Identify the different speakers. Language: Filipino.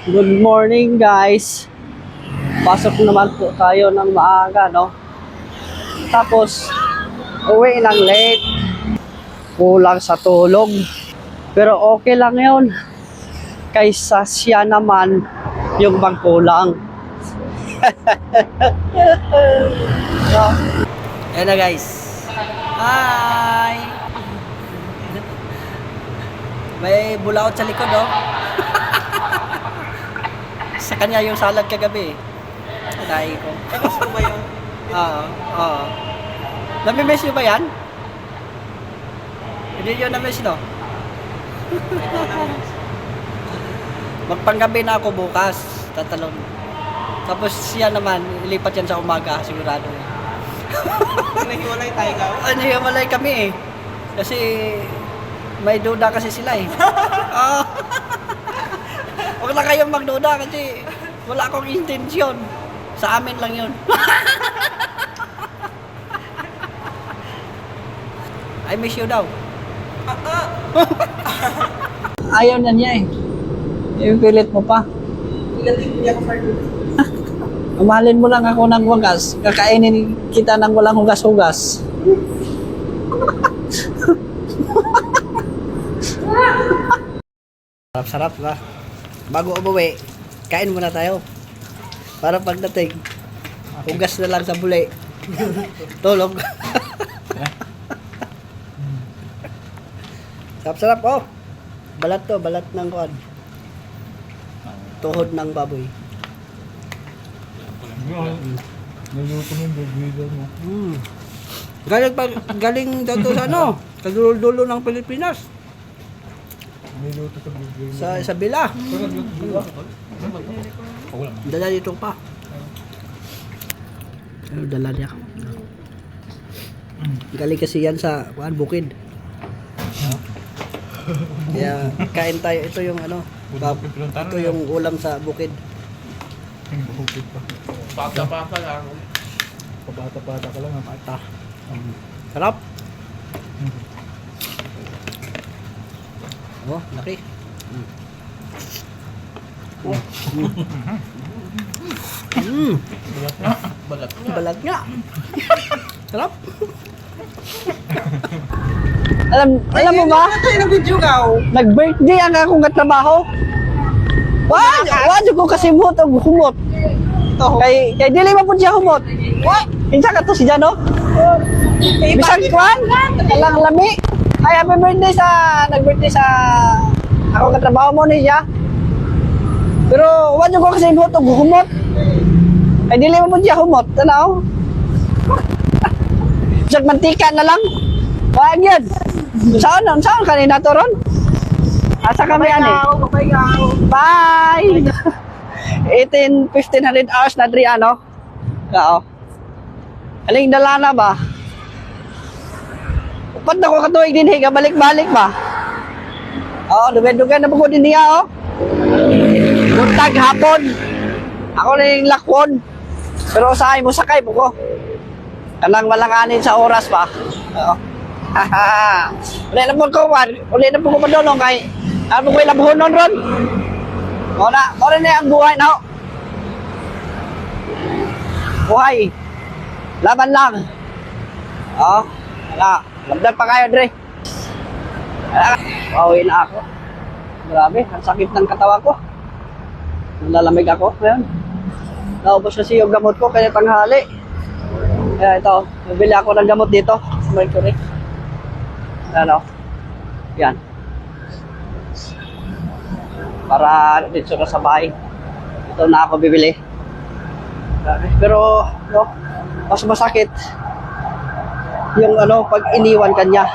Speaker 1: Good morning guys. Pasok naman po tayo ng maaga, no? Tapos, uwi ng late. Kulang sa tulog. Pero okay lang yun. Kaysa siya naman yung magkulang. So, ayan na guys. Hi! May bulaot sa likod, oh. Sa kanya yung salad kagabi. Kinain ko.
Speaker 2: Tapos ba yun?
Speaker 1: Oo. Nami-miss nyo ba yan? Hindi nyo na-miss, no? Magpanggabi na ako bukas. Tatalon. Tapos siya naman, ilipat yan sa umaga, sigurado.
Speaker 2: Nahiwalay tayo ka?
Speaker 1: Nahiwalay kami eh. Kasi may duda kasi sila eh. Huwag na kayong magduda kasi wala akong intensyon. Sa amin lang yun. I miss you daw. Ayaw na niya eh. Ipilit mo pa.
Speaker 2: Hindi ako fardo.
Speaker 1: Umalin mo lang ako ng wagas. Kakainin kita ng walang hugas-hugas. Sarap-sarap ba? Bago umuwi, kain muna tayo. Para pagdating, hugas na lang sa buli. Tulog. Sarap-sarap, oh. Balat to, balat ng kuwan. Tuhod ng baboy.
Speaker 3: Naluto mo yung bibigyan mo.
Speaker 1: Galing daw to sa ano? Sa dulo ng Pilipinas.
Speaker 3: Niluto sa bibigyan mo.
Speaker 1: Sa Bila. Dala dito pa. Ano dala niya? Galing kasi yan sa bukid. Kaya kain tayo. Ito yung ano. Ito yung ulam sa bukid.
Speaker 3: Bukid pa.
Speaker 2: Bata-bata lang.
Speaker 3: Pabata-bata ka lang.
Speaker 1: Mata. Sarap. Oh, laki. Balat nga. Sarap. Alam mo ba?
Speaker 2: Tayo nag-video ka.
Speaker 1: Nag-birthday ang akong katrabaho. Wala ko kasi humot. Kay dili mo po siya humot. Kinsa ka to si Jano? Bisag kwan? Alang lami. Ay, happy birthday nag-birthday sa akong katrabaho mo niya. Pero wala ko kasi humot. Kay dili mo po siya humot. Tanaw. Bisag mantika na lang. Wag yan. Saan kanina to ron? Asa kami ani? Bye! 1500 hours na dri ano? Oo. Aling dala na ba? Upat na ko katuig din higa, balik-balik ba? Oo, dugay-dugay na po din niya oh. Buntag hapon. Ako na yung lakwon. Pero usahay mo sakay po ko. Kanang malanganin sa oras ba? Oo. Uli na po ko madulong kay ano ko ilabuhonon ron. Mo na ang buhay na. Buhay. Laban lang. Oo. Wala. Labdan pa kayo, Dre. Pauwi na ako. Grabe, ang sakit ng katawan ko. Nalalamig ako ngayon. Naubos kasi yung gamot ko kaya tanghali. Kaya ito, nabili ako ng gamot dito sa Mercury. Ano? Yan. Para dito na sa bahay. Ito na ako bibili. Pero, no, mas masakit yung ano, pag iniwan kanya.